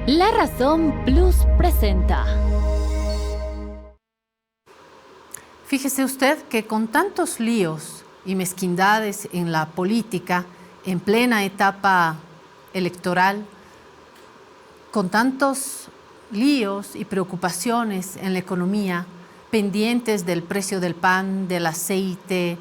La Razón Plus presenta. Fíjese usted que con tantos líos y mezquindades en la política, en plena etapa electoral, con tantos líos y preocupaciones en la economía, pendientes del precio del pan, del aceite,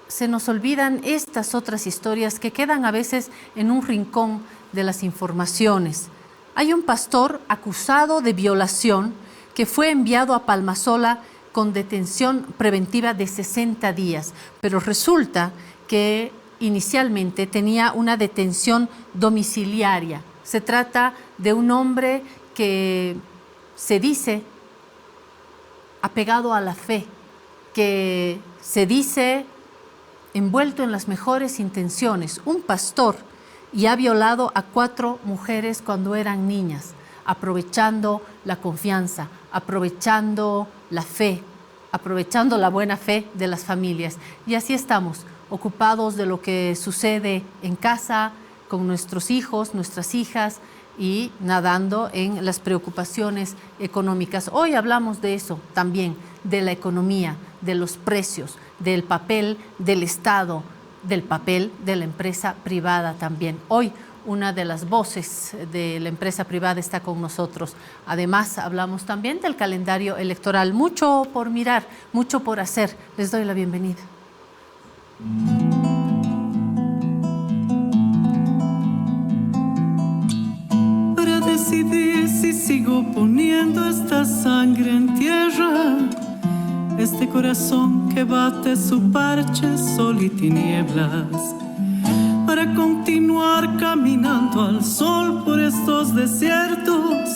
se nos olvidan estas otras historias que quedan a veces en un rincón de las informaciones. Hay un pastor acusado de violación que fue enviado a Palmasola con detención preventiva de 60 días, pero resulta que inicialmente tenía una detención domiciliaria. Se trata de un hombre que se dice apegado a la fe, que se dice envuelto en las mejores intenciones, un pastor, y ha violado a 4 mujeres cuando eran niñas, aprovechando la confianza, aprovechando la fe, aprovechando la buena fe de las familias. Y así estamos, ocupados de lo que sucede en casa, con nuestros hijos, nuestras hijas, y nadando en las preocupaciones económicas. Hoy hablamos de eso también, de la economía, de los precios, del papel del Estado, del papel de la empresa privada también. Hoy una de las voces de la empresa privada está con nosotros. Además, hablamos también del calendario electoral. Mucho por mirar, mucho por hacer. Les doy la bienvenida. Para decidir si sigo poniendo esta sangre en tierra, este corazón que bate su parche, sol y tinieblas, para continuar caminando al sol por estos desiertos,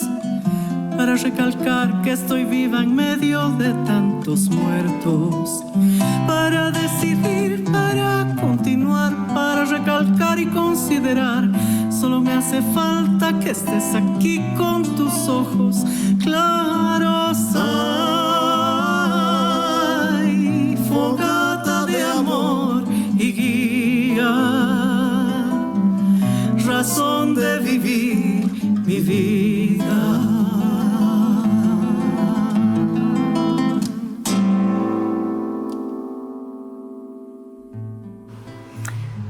para recalcar que estoy viva en medio de tantos muertos, para decidir, para continuar, para recalcar y considerar. Solo me hace falta que estés aquí con tus ojos claros. Ay, fogata de amor y guía, razón de vivir mi vida.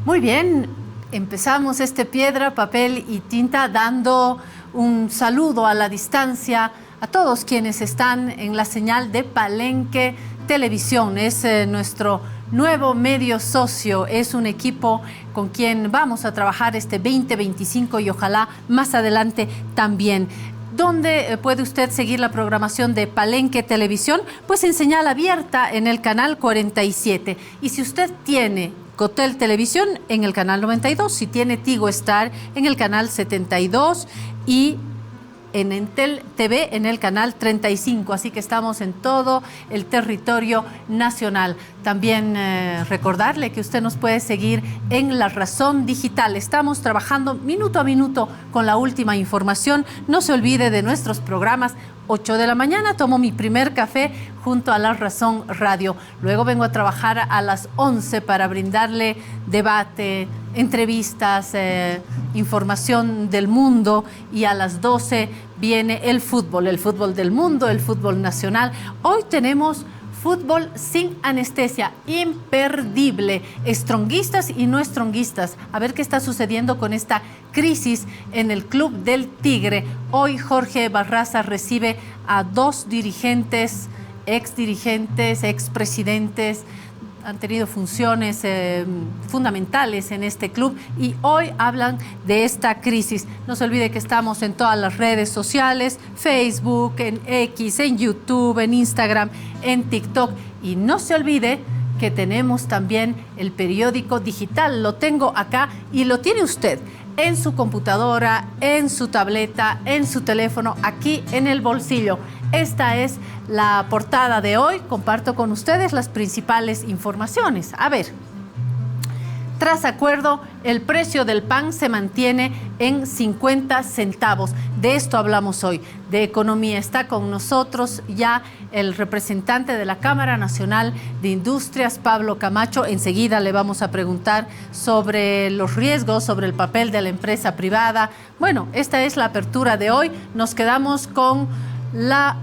Muy bien, empezamos este piedra, papel y tinta dando un saludo a la distancia a todos quienes están en la señal de Palenque Televisión. Es nuestro nuevo medio socio, es un equipo con quien vamos a trabajar este 2025 y ojalá más adelante también. ¿Dónde puede usted seguir la programación de Palenque Televisión? Pues en señal abierta en el canal 47. Y si usted tiene Cotel Televisión en el canal 92, si tiene Tigo Star en el canal 72 y en Entel TV en el canal 35, así que estamos en todo el territorio nacional. También recordarle que usted nos puede seguir en La Razón Digital. Estamos trabajando minuto a minuto con la última información. No se olvide de nuestros programas. 8 de la mañana tomo mi primer café junto a La Razón Radio. Luego vengo a trabajar a las 11 para brindarle debate, entrevistas, información del mundo, y a las 12 viene el fútbol del mundo, el fútbol nacional. Hoy tenemos fútbol sin anestesia, imperdible, estronguistas y no estronguistas. A ver qué está sucediendo con esta crisis en el Club del Tigre. Hoy Jorge Barraza recibe a 2 dirigentes, exdirigentes, expresidentes. Han tenido funciones fundamentales en este club y hoy hablan de esta crisis. No se olvide que estamos en todas las redes sociales, Facebook, en X, en YouTube, en Instagram, en TikTok. Y no se olvide que tenemos también el periódico digital. Lo tengo acá y lo tiene usted en su computadora, en su tableta, en su teléfono, aquí en el bolsillo. Esta es la portada de hoy. Comparto con ustedes las principales informaciones. A ver, Tras acuerdo, el precio del pan se mantiene en 50 centavos. De esto hablamos hoy, de economía. Está con nosotros ya el representante de la Cámara Nacional de Industrias, Pablo Camacho. Enseguida le vamos a preguntar sobre los riesgos, sobre el papel de la empresa privada. Bueno, esta es la apertura de hoy. Nos quedamos con la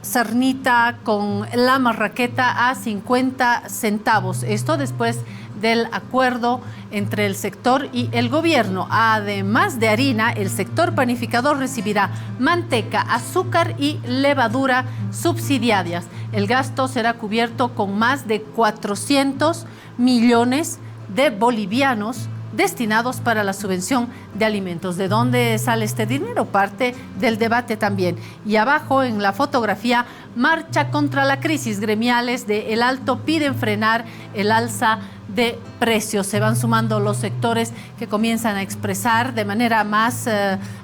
sarnita, con la marraqueta a 50 centavos. Esto después del acuerdo entre el sector y el gobierno. Además de harina, el sector panificador recibirá manteca, azúcar y levadura subsidiarias. El gasto será cubierto con más de 400 millones de bolivianos destinados para la subvención de alimentos. ¿De dónde sale este dinero? Parte del debate también. Y abajo en la fotografía, marcha contra la crisis. Gremiales de El Alto piden frenar el alza de precios. Se van sumando los sectores que comienzan a expresar de manera más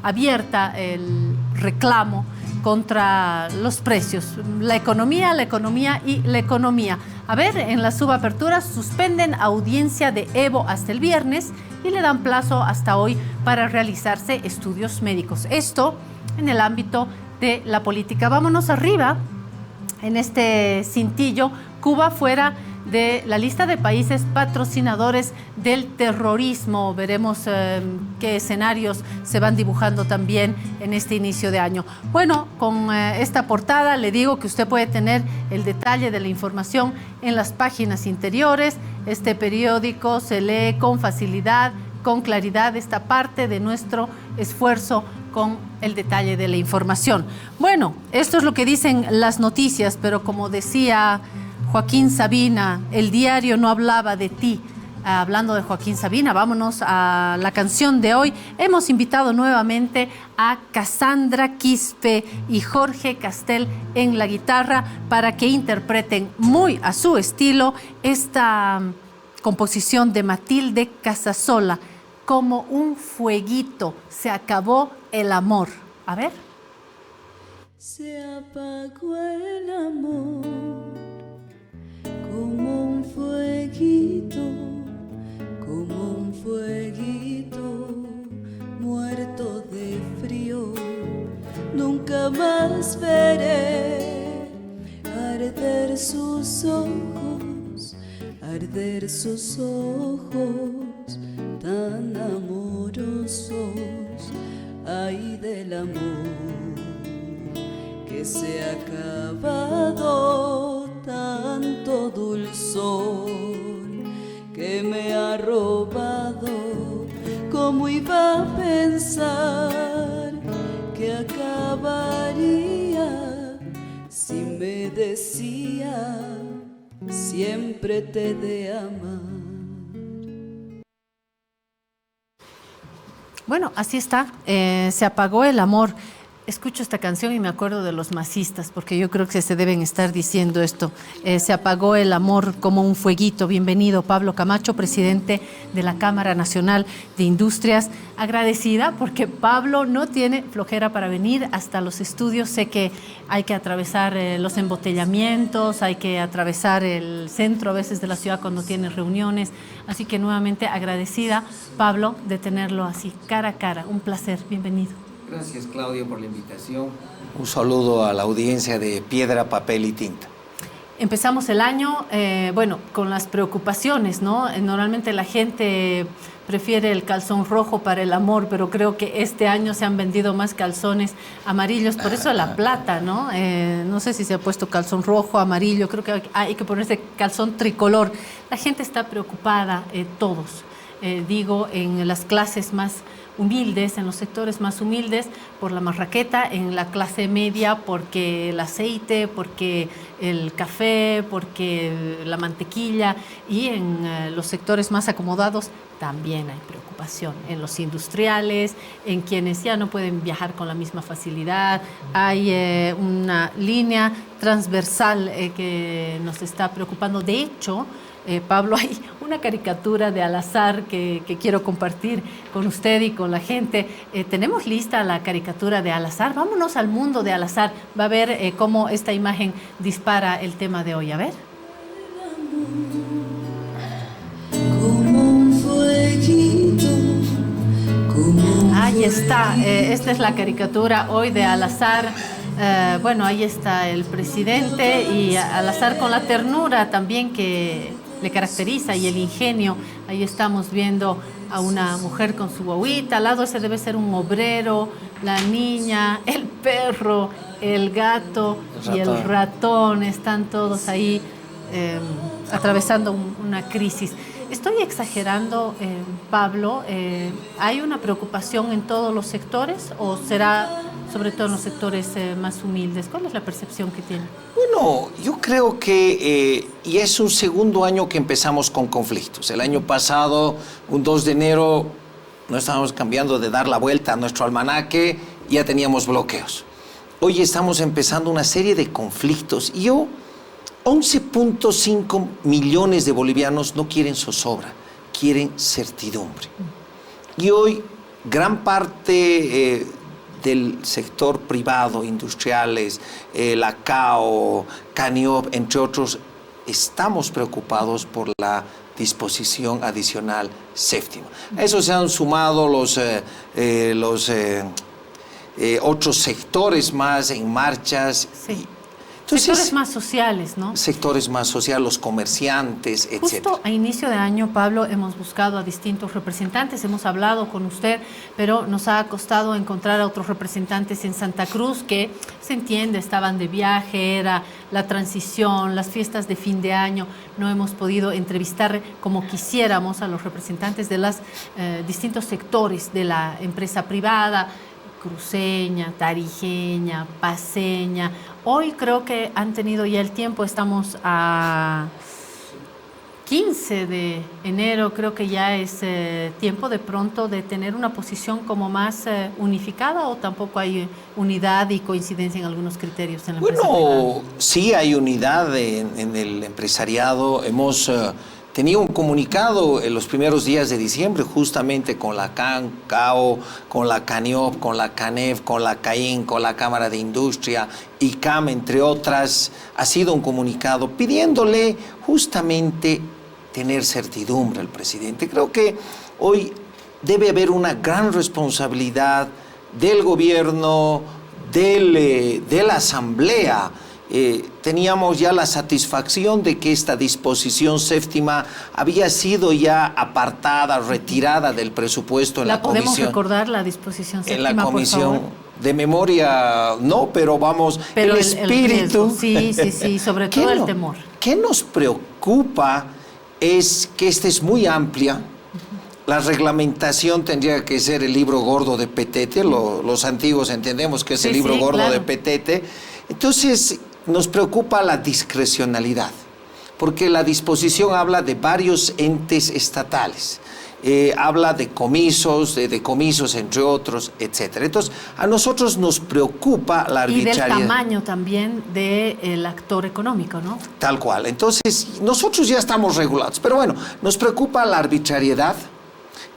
abierta el reclamo contra los precios. La economía y la economía. A ver, en la subapertura suspenden audiencia de Evo hasta el viernes y le dan plazo hasta hoy para realizarse estudios médicos. Esto en el ámbito de la política. Vámonos arriba en este cintillo. Cuba fuera de la lista de países patrocinadores del terrorismo. Veremos qué escenarios se van dibujando también en este inicio de año. Bueno, con esta portada le digo que usted puede tener el detalle de la información en las páginas interiores. Este periódico se lee con facilidad, con claridad, esta parte de nuestro esfuerzo con el detalle de la información. Bueno, esto es lo que dicen las noticias, pero como decía Joaquín Sabina, el diario no hablaba de ti. Hablando de Joaquín Sabina, vámonos a la canción de hoy. Hemos invitado nuevamente a Cassandra Quispe y Jorge Castel en la guitarra para que interpreten muy a su estilo esta composición de Matilde Casasola, Como un fueguito, se acabó el amor. A ver. Se apagó el amor como un fueguito, muerto de frío. Nunca más veré arder sus ojos tan amorosos. Ay del amor que se ha acabado, tanto dulzor que me ha robado. ¿Cómo iba a pensar que acabaría si me decía siempre te he de amar? Bueno, así está, se apagó el amor. Escucho esta canción y me acuerdo de los masistas, porque yo creo que se deben estar diciendo esto. Se apagó el amor como un fueguito. Bienvenido, Pablo Camacho, presidente de la Cámara Nacional de Industrias. Agradecida porque Pablo no tiene flojera para venir hasta los estudios. Sé que hay que atravesar los embotellamientos, hay que atravesar el centro a veces de la ciudad cuando tiene reuniones. Así que nuevamente agradecida, Pablo, de tenerlo así, cara a cara. Un placer, bienvenido. Gracias, Claudio, por la invitación. Un saludo a la audiencia de Piedra, Papel y Tinta. Empezamos el año, con las preocupaciones, ¿no? Normalmente la gente prefiere el calzón rojo para el amor, pero creo que este año se han vendido más calzones amarillos, por eso la plata, ¿no? No sé si se ha puesto calzón rojo, amarillo, creo que hay que ponerse calzón tricolor. La gente está preocupada, todos, en las clases más humildes, en los sectores más humildes, por la marraqueta, en la clase media porque el aceite, porque el café, porque la mantequilla, y en los sectores más acomodados también hay preocupación. En los industriales, en quienes ya no pueden viajar con la misma facilidad, hay una línea transversal que nos está preocupando. De hecho, Pablo, hay una caricatura de Al-Azhar que quiero compartir con usted y con la gente. Tenemos lista la caricatura de Al-Azhar. Vámonos al mundo de Al-Azhar. Va a ver cómo esta imagen dispara el tema de hoy. A ver. Como un Ahí está, esta es la caricatura hoy de Al-Azhar. Bueno, ahí está el presidente y Al-Azhar con la ternura también que le caracteriza y el ingenio. Ahí estamos viendo a una mujer con su guaguita, al lado ese debe ser un obrero, la niña, el perro, el gato y el ratón, están todos ahí atravesando una crisis. ¿Estoy exagerando, Pablo? ¿Hay una preocupación en todos los sectores o será sobre todo en los sectores más humildes? ¿Cuál es la percepción que tiene? Bueno, yo creo que ya es un segundo año que empezamos con conflictos. El año pasado, un 2 de enero, no estábamos cambiando de dar la vuelta a nuestro almanaque, ya teníamos bloqueos. Hoy estamos empezando una serie de conflictos y 11.5 millones de bolivianos no quieren zozobra, quieren certidumbre. Y hoy gran parte del sector privado, industriales, la CAO, CANIOP, entre otros, estamos preocupados por la disposición adicional séptima. A eso se han sumado los otros sectores más en marchas. Sí. Entonces, sectores más sociales, ¿no? Sectores más sociales, los comerciantes, etc. Justo a inicio de año, Pablo, hemos buscado a distintos representantes, hemos hablado con usted, pero nos ha costado encontrar a otros representantes en Santa Cruz que, se entiende, estaban de viaje, era la transición, las fiestas de fin de año. No hemos podido entrevistar como quisiéramos a los representantes de los distintos sectores de la empresa privada, cruceña, tarijeña, paceña. Hoy creo que han tenido ya el tiempo, estamos a 15 de enero, creo que ya es tiempo de pronto de tener una posición como más unificada, o tampoco hay unidad y coincidencia en algunos criterios en la empresa privada. Bueno, sí hay unidad en el empresariado. Hemos tenido un comunicado en los primeros días de diciembre justamente con la CAO, con la CANIOP, con la CANEF, con la CAIN, con la Cámara de Industria, ICAM, entre otras. Ha sido un comunicado pidiéndole justamente tener certidumbre al presidente. Creo que hoy debe haber una gran responsabilidad del gobierno, de la Asamblea. Teníamos ya la satisfacción de que esta disposición séptima había sido ya apartada, retirada del presupuesto en la comisión. ¿La podemos recordar, la disposición séptima, en la comisión, por favor? De memoria no, pero vamos, pero el espíritu. Sí, sobre todo el temor. ¿Qué nos preocupa? Es que esta es muy amplia. La reglamentación tendría que ser el libro gordo de Petete. Los antiguos entendemos que es el libro gordo de Petete. Entonces, nos preocupa la discrecionalidad, porque la disposición habla de varios entes estatales, habla de comisos, de decomisos, entre otros, etc. Entonces, a nosotros nos preocupa la arbitrariedad. Y del tamaño también del actor económico, ¿no? Tal cual. Entonces, nosotros ya estamos regulados, pero bueno, nos preocupa la arbitrariedad,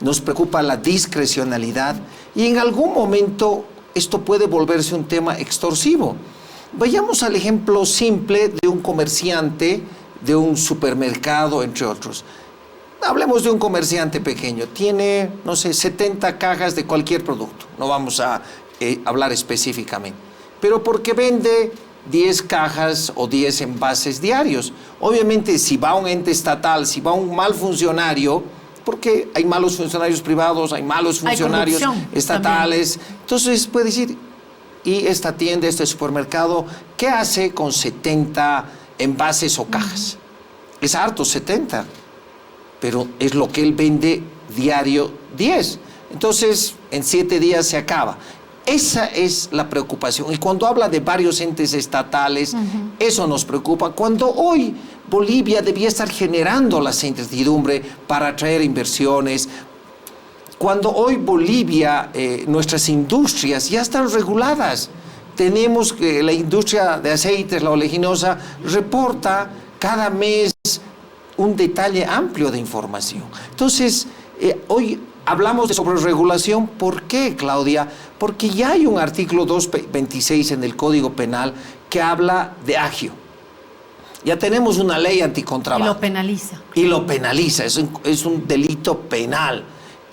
nos preocupa la discrecionalidad, y en algún momento esto puede volverse un tema extorsivo. Vayamos al ejemplo simple de un comerciante, de un supermercado, entre otros. Hablemos de un comerciante pequeño. Tiene, no sé, 70 cajas de cualquier producto. No vamos a hablar específicamente. Pero porque vende 10 cajas o 10 envases diarios. Obviamente, si va a un ente estatal, si va a un mal funcionario, porque hay malos funcionarios privados, hay malos funcionarios estatales. También. Entonces puede decir, y esta tienda, este supermercado, ¿qué hace con 70 envases o cajas? Es harto, 70, pero es lo que él vende diario 10. Entonces, en 7 días se acaba. Esa es la preocupación. Y cuando habla de varios entes estatales, eso nos preocupa. Cuando hoy Bolivia debía estar generando la certidumbre para atraer inversiones, cuando hoy Bolivia, nuestras industrias ya están reguladas. Tenemos que la industria de aceites, la oleaginosa, reporta cada mes un detalle amplio de información. Entonces, hoy hablamos de sobreregulación. ¿Por qué, Claudia? Porque ya hay un artículo 226 en el Código Penal que habla de agio. Ya tenemos una ley anticontrabando. Y lo penaliza. Y lo penaliza, es un delito penal.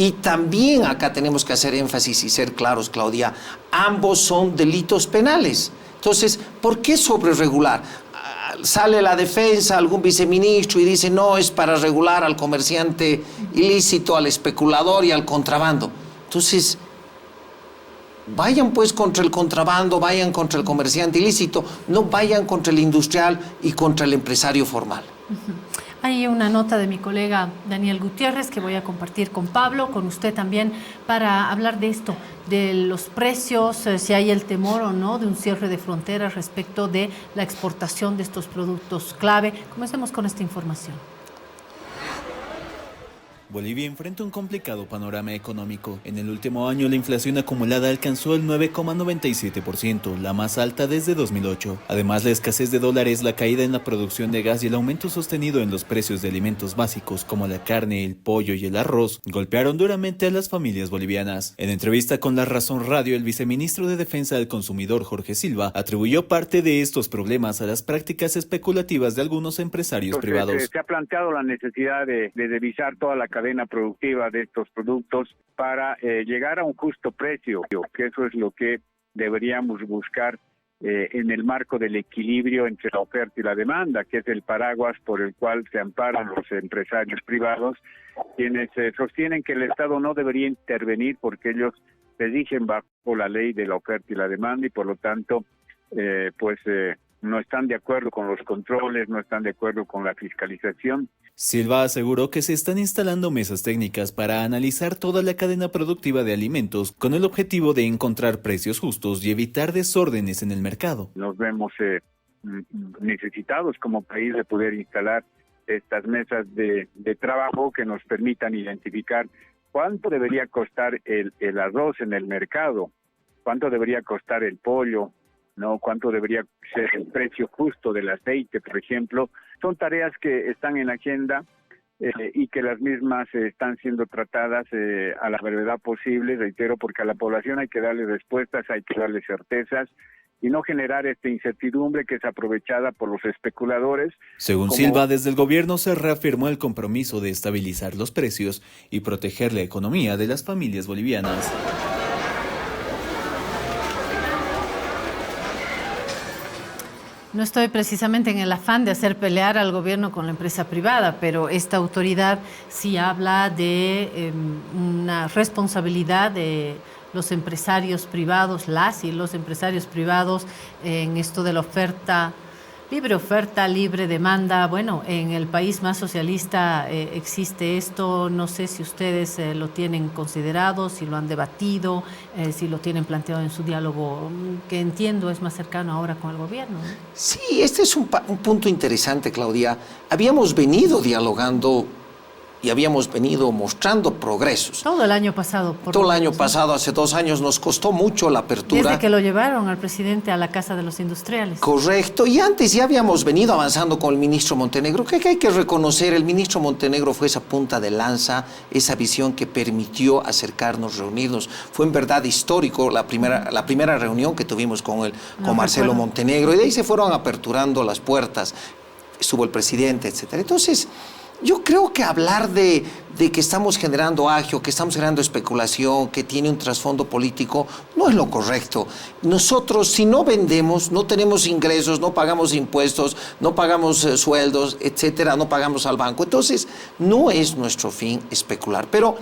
Y también acá tenemos que hacer énfasis y ser claros, Claudia, ambos son delitos penales. Entonces, ¿por qué sobreregular? Sale la defensa, algún viceministro y dice, no, es para regular al comerciante ilícito, al especulador y al contrabando. Entonces, vayan pues contra el contrabando, vayan contra el comerciante ilícito, no vayan contra el industrial y contra el empresario formal. Hay una nota de mi colega Daniel Gutiérrez que voy a compartir con Pablo, con usted también, para hablar de esto, de los precios, si hay el temor o no de un cierre de fronteras respecto de la exportación de estos productos clave. Comencemos con esta información. Bolivia enfrenta un complicado panorama económico. En el último año, la inflación acumulada alcanzó el 9,97%, la más alta desde 2008. Además, la escasez de dólares, la caída en la producción de gas y el aumento sostenido en los precios de alimentos básicos como la carne, el pollo y el arroz golpearon duramente a las familias bolivianas. En entrevista con La Razón Radio, el viceministro de Defensa del Consumidor, Jorge Silva, atribuyó parte de estos problemas a las prácticas especulativas de algunos empresarios privados. Se ha planteado la necesidad de revisar toda la cadena productiva de estos productos para llegar a un justo precio, que eso es lo que deberíamos buscar en el marco del equilibrio entre la oferta y la demanda, que es el paraguas por el cual se amparan los empresarios privados, quienes sostienen que el Estado no debería intervenir porque ellos se rigen bajo la ley de la oferta y la demanda y por lo tanto no están de acuerdo con los controles, no están de acuerdo con la fiscalización. Silva aseguró que se están instalando mesas técnicas para analizar toda la cadena productiva de alimentos con el objetivo de encontrar precios justos y evitar desórdenes en el mercado. Nos vemos necesitados como país de poder instalar estas mesas de trabajo que nos permitan identificar cuánto debería costar el arroz en el mercado, cuánto debería costar el pollo, ¿no? Cuánto debería ser el precio justo del aceite, por ejemplo. Son tareas que están en la agenda y que las mismas están siendo tratadas a la brevedad posible, reitero, porque a la población hay que darle respuestas, hay que darle certezas y no generar esta incertidumbre que es aprovechada por los especuladores. Según Silva, desde el gobierno se reafirmó el compromiso de estabilizar los precios y proteger la economía de las familias bolivianas. No estoy precisamente en el afán de hacer pelear al gobierno con la empresa privada, pero esta autoridad sí habla de una responsabilidad de los empresarios privados, las y los empresarios privados en esto de la oferta, libre demanda. Bueno, en el país más socialista existe esto, no sé si ustedes lo tienen considerado, si lo han debatido, si lo tienen planteado en su diálogo, que entiendo es más cercano ahora con el gobierno, ¿no? Sí, este es un punto interesante, Claudia. Habíamos venido dialogando y habíamos venido mostrando progresos. Todo el año pasado. Todo el año pasado, hace 2 años, nos costó mucho la apertura. Desde que lo llevaron al presidente a la Casa de los Industriales. Correcto, y antes ya habíamos venido avanzando con el ministro Montenegro, que hay que reconocer, el ministro Montenegro fue esa punta de lanza, esa visión que permitió acercarnos, reunirnos. Fue en verdad histórico la primera reunión que tuvimos con Marcelo Montenegro, y de ahí se fueron aperturando las puertas, estuvo el presidente, etcétera. Entonces, yo creo que hablar de que estamos generando agio, que estamos generando especulación, que tiene un trasfondo político, no es lo correcto. Nosotros, si no vendemos, no tenemos ingresos, no pagamos impuestos, no pagamos sueldos, etcétera, no pagamos al banco. Entonces, no es nuestro fin especular. Pero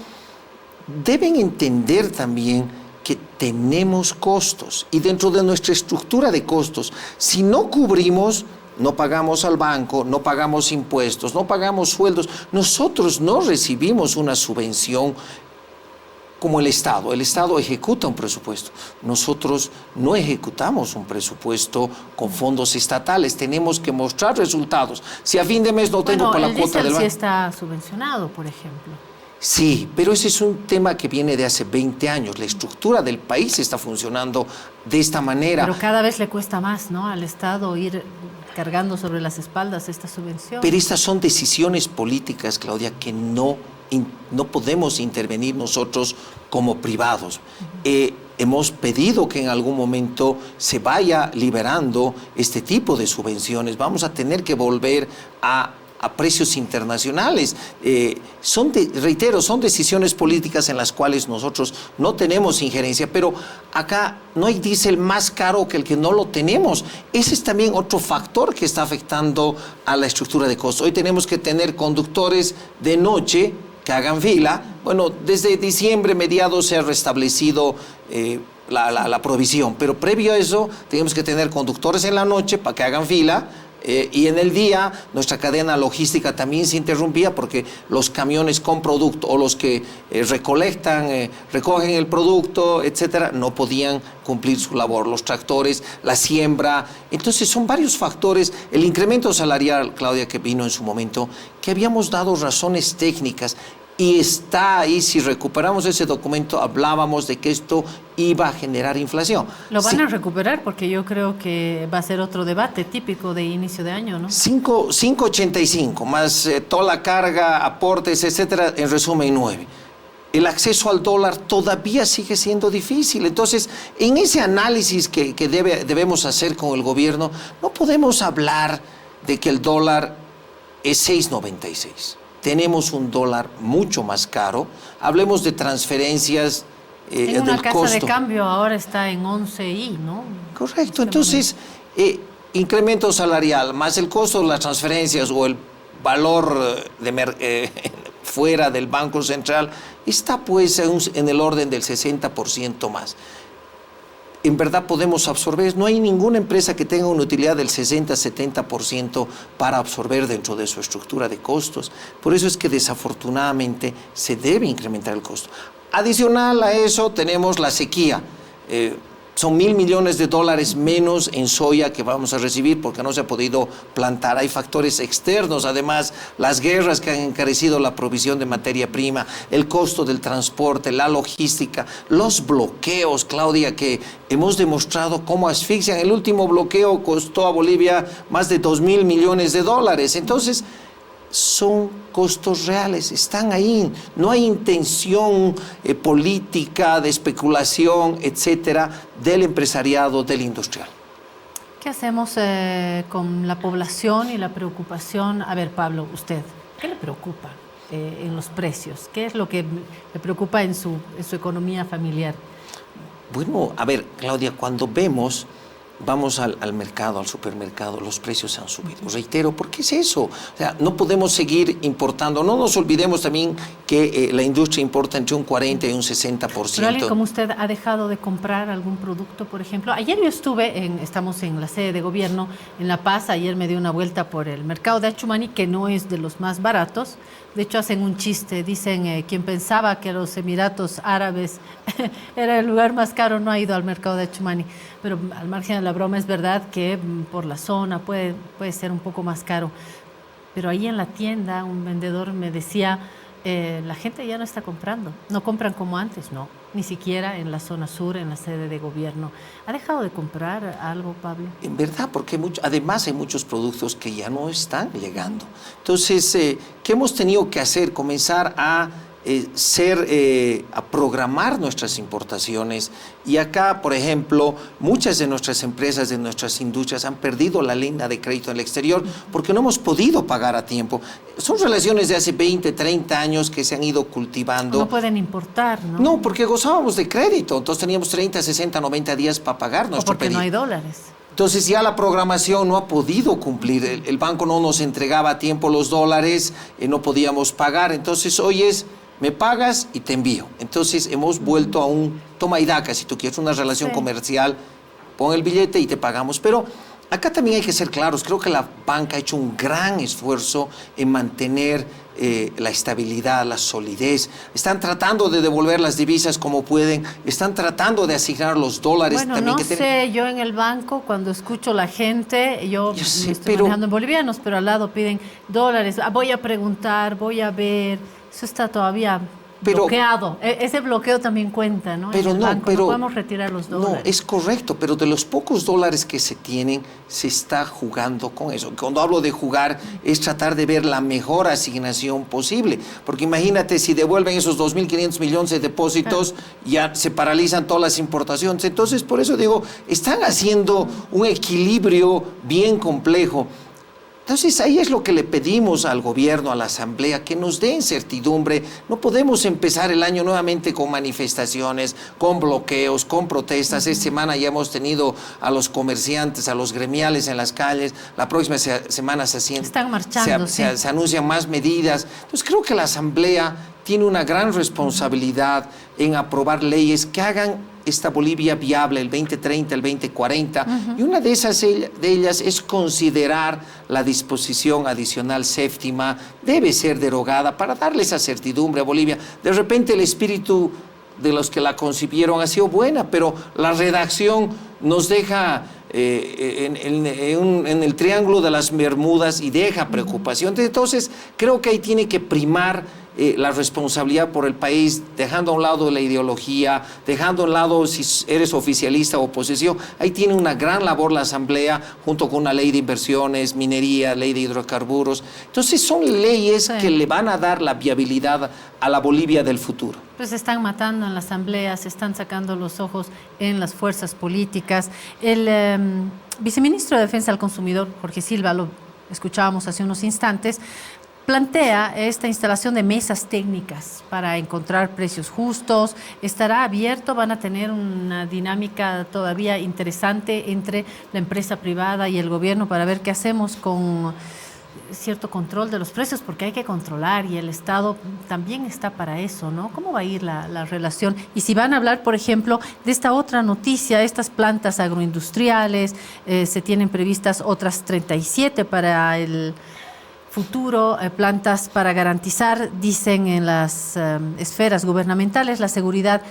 deben entender también que tenemos costos y dentro de nuestra estructura de costos, si no cubrimos, no pagamos al banco, no pagamos impuestos, no pagamos sueldos. Nosotros no recibimos una subvención como el Estado. El Estado ejecuta un presupuesto. Nosotros no ejecutamos un presupuesto con fondos estatales. Tenemos que mostrar resultados. Si a fin de mes no tengo para la cuota del banco. Sí está subvencionado, por ejemplo. Sí, pero ese es un tema que viene de hace 20 años. La estructura del país está funcionando de esta manera. Pero cada vez le cuesta más, ¿no?, al Estado ir cargando sobre las espaldas esta subvención. Pero estas son decisiones políticas, Claudia, que no podemos intervenir nosotros como privados. Hemos pedido que en algún momento se vaya liberando este tipo de subvenciones. Vamos a tener que volver a a precios internacionales. Reitero, son decisiones políticas en las cuales nosotros no tenemos injerencia, pero acá no hay diésel más caro que el que no lo tenemos. Ese es también otro factor que está afectando a la estructura de costos. Hoy tenemos que tener conductores de noche que hagan fila. Bueno, desde diciembre, mediados, se ha restablecido la provisión, pero previo a eso tenemos que tener conductores en la noche para que hagan fila. Y en el día nuestra cadena logística también se interrumpía porque los camiones con producto o los que recogen el producto, etcétera, no podían cumplir su labor. Los tractores, la siembra. Entonces son varios factores. El incremento salarial, Claudia, que vino en su momento, que habíamos dado razones técnicas. Y está ahí, si recuperamos ese documento, hablábamos de que esto iba a generar inflación. Lo van a recuperar porque yo creo que va a ser otro debate típico de inicio de año, ¿no? 5.85, más toda la carga, aportes, etcétera, en resumen 9. El acceso al dólar todavía sigue siendo difícil. Entonces, en ese análisis que debemos hacer con el gobierno, no podemos hablar de que el dólar es 6.96. Tenemos un dólar mucho más caro. Hablemos de transferencias en una del casa costo. de cambio ahora está en 11 ¿no? Correcto. Entonces, incremento salarial más el costo de las transferencias o el valor fuera del Banco Central está pues en el orden del 60% más. En verdad podemos absorber, no hay ninguna empresa que tenga una utilidad del 60-70% para absorber dentro de su estructura de costos. Por eso es que desafortunadamente se debe incrementar el costo. Adicional a eso tenemos la sequía. Son $1.000 millones menos en soya que vamos a recibir porque no se ha podido plantar. Hay factores externos, además, las guerras que han encarecido la provisión de materia prima, el costo del transporte, la logística, los bloqueos, Claudia, que hemos demostrado cómo asfixian. El último bloqueo costó a Bolivia más de $2.000 millones. Entonces, son costos reales, están ahí, no hay intención política, de especulación, etcétera, del empresariado, del industrial. ¿Qué hacemos con la población y la preocupación? A ver, Pablo, usted, ¿qué le preocupa en los precios? ¿Qué es lo que le preocupa en su economía familiar? Bueno, a ver, Claudia, cuando vamos al mercado, al supermercado, los precios han subido. Reitero, ¿por qué es eso? O sea, no podemos seguir importando. No nos olvidemos también que la industria importa entre un 40 y un 60%. ¿Pero alguien como usted ha dejado de comprar algún producto, por ejemplo? Ayer yo estamos en la sede de gobierno en La Paz. Ayer me di una vuelta por el mercado de Achumani, que no es de los más baratos. De hecho, hacen un chiste. Dicen, quien pensaba que los Emiratos Árabes era el lugar más caro no ha ido al mercado de Achumani. Pero al margen de la broma, es verdad que por la zona puede ser un poco más caro. Pero ahí en la tienda un vendedor me decía, la gente ya no está comprando. No compran como antes, no. Ni siquiera en la zona sur, en la sede de gobierno. ¿Ha dejado de comprar algo, Pablo? En verdad, porque además hay muchos productos que ya no están llegando. Entonces, ¿qué hemos tenido que hacer? Comenzar a programar nuestras importaciones. Y acá, por ejemplo, muchas de nuestras empresas, de nuestras industrias han perdido la línea de crédito en el exterior porque no hemos podido pagar a tiempo. Son relaciones de hace 20, 30 años que se han ido cultivando. No pueden importar, ¿no? No, porque gozábamos de crédito. Entonces teníamos 30, 60, 90 días para pagar nuestro pedido. O porque no hay dólares. Entonces ya la programación no ha podido cumplir. El banco no nos entregaba a tiempo los dólares, no podíamos pagar. Entonces hoy me pagas y te envío. Entonces hemos vuelto a un toma y daca, si tú quieres una relación comercial, pon el billete y te pagamos. Pero acá también hay que ser claros, creo que la banca ha hecho un gran esfuerzo en mantener la estabilidad, la solidez. Están tratando de devolver las divisas como pueden, están tratando de asignar los dólares. Bueno, también yo en el banco, cuando escucho la gente, yo me estoy manejando en bolivianos, pero al lado piden dólares. Voy a preguntar, voy a ver. Eso está todavía bloqueado. Ese bloqueo también cuenta, ¿no? Pero no podemos retirar los dólares. No, es correcto, pero de los pocos dólares que se tienen, se está jugando con eso. Cuando hablo de jugar, es tratar de ver la mejor asignación posible. Porque imagínate, si devuelven esos 2.500 millones de depósitos, ya se paralizan todas las importaciones. Entonces, por eso digo, están haciendo un equilibrio bien complejo. Entonces ahí es lo que le pedimos al gobierno, a la asamblea, que nos den certidumbre. No podemos empezar el año nuevamente con manifestaciones, con bloqueos, con protestas. Esta semana ya hemos tenido a los comerciantes, a los gremiales en las calles. La próxima semana están marchando, se anuncian más medidas. Entonces creo que la asamblea tiene una gran responsabilidad en aprobar leyes que hagan esta Bolivia viable el 2030, el 2040, y una de ellas es considerar la disposición adicional séptima, debe ser derogada para darle esa certidumbre a Bolivia. De repente el espíritu de los que la concibieron ha sido buena, pero la redacción nos deja en el triángulo de las Bermudas y deja preocupación. Entonces creo que ahí tiene que primar la responsabilidad por el país, dejando a un lado la ideología, dejando a un lado si eres oficialista o oposición. Ahí tiene una gran labor la Asamblea, junto con una ley de inversiones, minería, ley de hidrocarburos. Entonces son leyes que le van a dar la viabilidad a la Bolivia del futuro. Pues se están matando en la Asamblea, se están sacando los ojos en las fuerzas políticas. El viceministro de Defensa del Consumidor, Jorge Silva, lo escuchábamos hace unos instantes, plantea esta instalación de mesas técnicas para encontrar precios justos. Estará abierto, van a tener una dinámica todavía interesante entre la empresa privada y el gobierno para ver qué hacemos con cierto control de los precios, porque hay que controlar y el Estado también está para eso, ¿no? ¿Cómo va a ir la relación? Y si van a hablar, por ejemplo, de esta otra noticia, estas plantas agroindustriales, se tienen previstas otras 37 para el futuro, plantas para garantizar, dicen en las esferas gubernamentales, la seguridad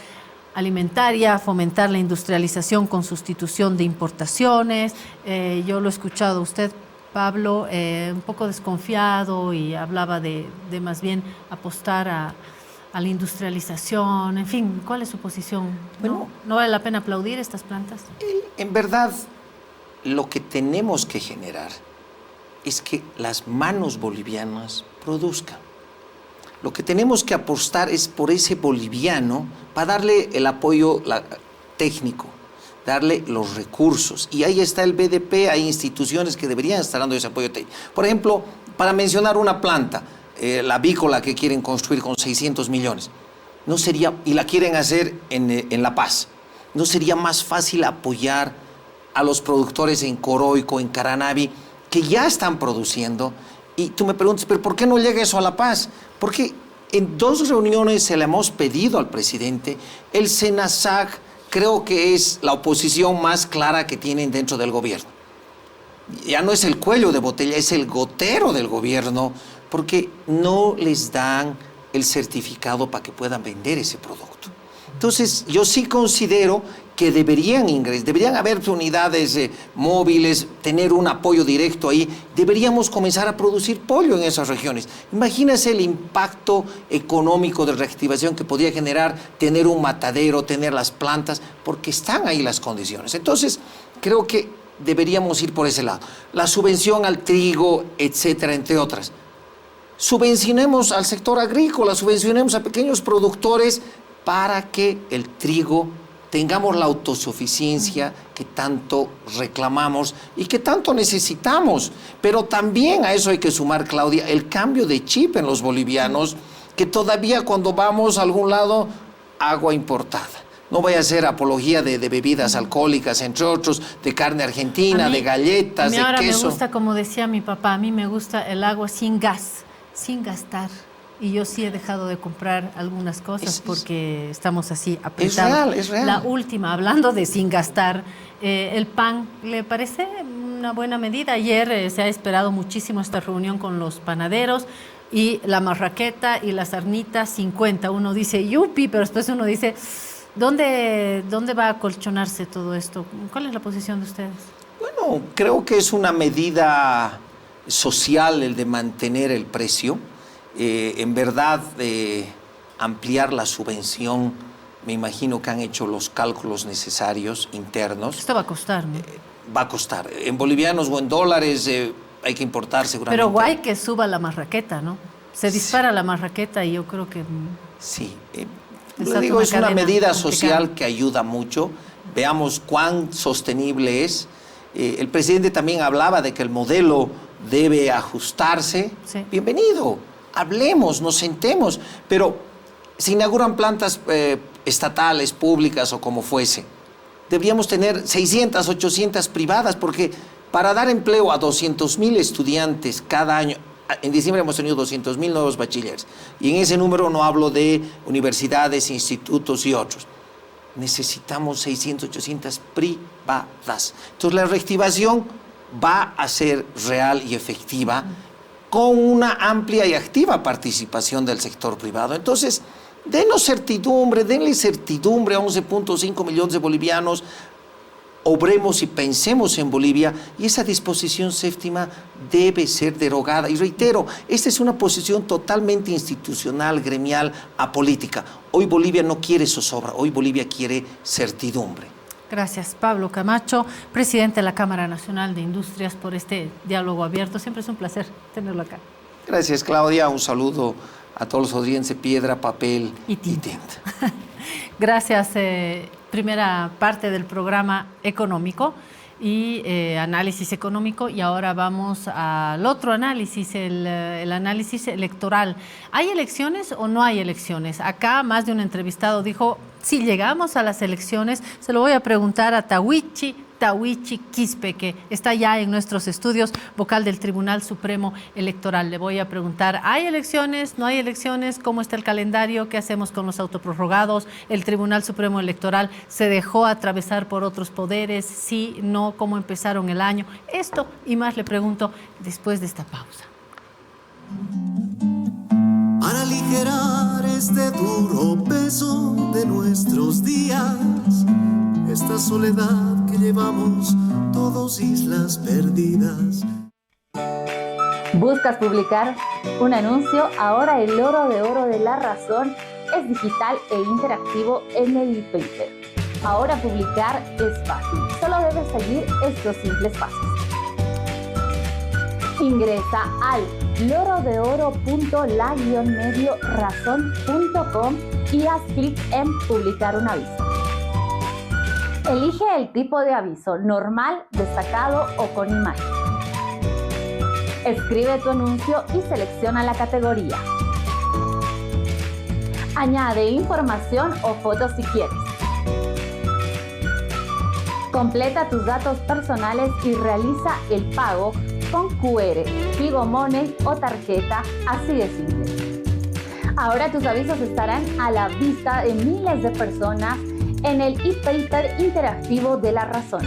alimentaria, fomentar la industrialización con sustitución de importaciones. Yo lo he escuchado a usted, Pablo, un poco desconfiado y hablaba de más bien apostar a la industrialización. En fin, ¿cuál es su posición? Bueno, ¿No vale la pena aplaudir estas plantas? En verdad, lo que tenemos que generar es que las manos bolivianas produzcan. Lo que tenemos que apostar es por ese boliviano para darle el apoyo técnico, darle los recursos. Y ahí está el BDP, hay instituciones que deberían estar dando ese apoyo técnico. Por ejemplo, para mencionar una planta, la avícola que quieren construir con 600 millones, no sería, y la quieren hacer en La Paz, ¿no sería más fácil apoyar a los productores en Coroico, en Caranavi, que ya están produciendo? Y tú me preguntas, ¿pero por qué no llega eso a La Paz? Porque en 2 reuniones se le hemos pedido al presidente. El SENASAC creo que es la oposición más clara que tienen dentro del gobierno. Ya no es el cuello de botella, es el gotero del gobierno, porque no les dan el certificado para que puedan vender ese producto. Entonces, yo sí considero que deberían haber unidades móviles, tener un apoyo directo ahí. Deberíamos comenzar a producir pollo en esas regiones. Imagínense el impacto económico de reactivación que podría generar tener un matadero, tener las plantas, porque están ahí las condiciones. Entonces, creo que deberíamos ir por ese lado. La subvención al trigo, etcétera, entre otras. Subvencionemos al sector agrícola, subvencionemos a pequeños productores para que el trigo tengamos la autosuficiencia que tanto reclamamos y que tanto necesitamos. Pero también a eso hay que sumar, Claudia, el cambio de chip en los bolivianos, que todavía cuando vamos a algún lado, agua importada. No voy a hacer apología de bebidas alcohólicas, entre otros, de carne argentina, de galletas, de queso. A mí ahora me gusta, como decía mi papá, a mí me gusta el agua sin gas, sin gastar. Y yo sí he dejado de comprar algunas cosas porque estamos así apretados. Es real. La última, hablando de sin gastar, el pan, ¿le parece una buena medida? Ayer se ha esperado muchísimo esta reunión con los panaderos y la marraqueta y las sarnitas 50. Uno dice, yupi, pero después uno dice, ¿dónde va a acolchonarse todo esto? ¿Cuál es la posición de ustedes? Bueno, creo que es una medida social el de mantener el precio. En verdad, ampliar la subvención, me imagino que han hecho los cálculos necesarios internos. Esto va a costar, ¿no? Va a costar. En bolivianos o en dólares hay que importar seguramente. Pero guay que suba la marraqueta, ¿no? Se dispara la marraqueta y yo creo que... Sí. Le digo, es una medida social que ayuda mucho. Veamos cuán sostenible es. El presidente también hablaba de que el modelo debe ajustarse. Sí. Bienvenido, hablemos, nos sentemos, pero se inauguran plantas estatales, públicas o como fuese. Deberíamos tener 600, 800 privadas, porque para dar empleo a 200,000 estudiantes cada año, en diciembre hemos tenido 200,000 nuevos bachilleres, y en ese número no hablo de universidades, institutos y otros. Necesitamos 600, 800 privadas. Entonces la reactivación va a ser real y efectiva con una amplia y activa participación del sector privado. Entonces, denle certidumbre a 11.5 millones de bolivianos. Obremos y pensemos en Bolivia, y esa disposición séptima debe ser derogada. Y reitero, esta es una posición totalmente institucional, gremial, apolítica. Hoy Bolivia no quiere zozobra, hoy Bolivia quiere certidumbre. Gracias, Pablo Camacho, presidente de la Cámara Nacional de Industrias, por este diálogo abierto. Siempre es un placer tenerlo acá. Gracias, Claudia. Un saludo a todos los oyentes de Piedra, Papel y Tinta. Gracias. Primera parte del programa económico y análisis económico, y ahora vamos al otro análisis, el análisis electoral. ¿Hay elecciones o no hay elecciones? Acá más de un entrevistado dijo, si llegamos a las elecciones, se lo voy a preguntar a Tawichi Quispe, que está ya en nuestros estudios, vocal del Tribunal Supremo Electoral. Le voy a preguntar, ¿hay elecciones? ¿No hay elecciones? ¿Cómo está el calendario? ¿Qué hacemos con los autoprorrogados? ¿El Tribunal Supremo Electoral se dejó atravesar por otros poderes? ¿Sí? ¿No? ¿Cómo empezaron el año? Esto y más le pregunto después de esta pausa. Para aligerar este duro peso de nuestros días, esta soledad que llevamos todos, islas perdidas. ¿Buscas publicar un anuncio? Ahora el oro de La Razón es digital e interactivo en el e-paper. Ahora publicar es fácil. Solo debes seguir estos simples pasos. Ingresa al lorodeoro.la-mediorazón.com y haz clic en publicar un aviso. Elige el tipo de aviso, normal, destacado o con imagen. Escribe tu anuncio y selecciona la categoría. Añade información o fotos si quieres. Completa tus datos personales y realiza el pago con QR, Figo Money o tarjeta, así de simple. Ahora tus avisos estarán a la vista de miles de personas en el e-paper interactivo de La Razón.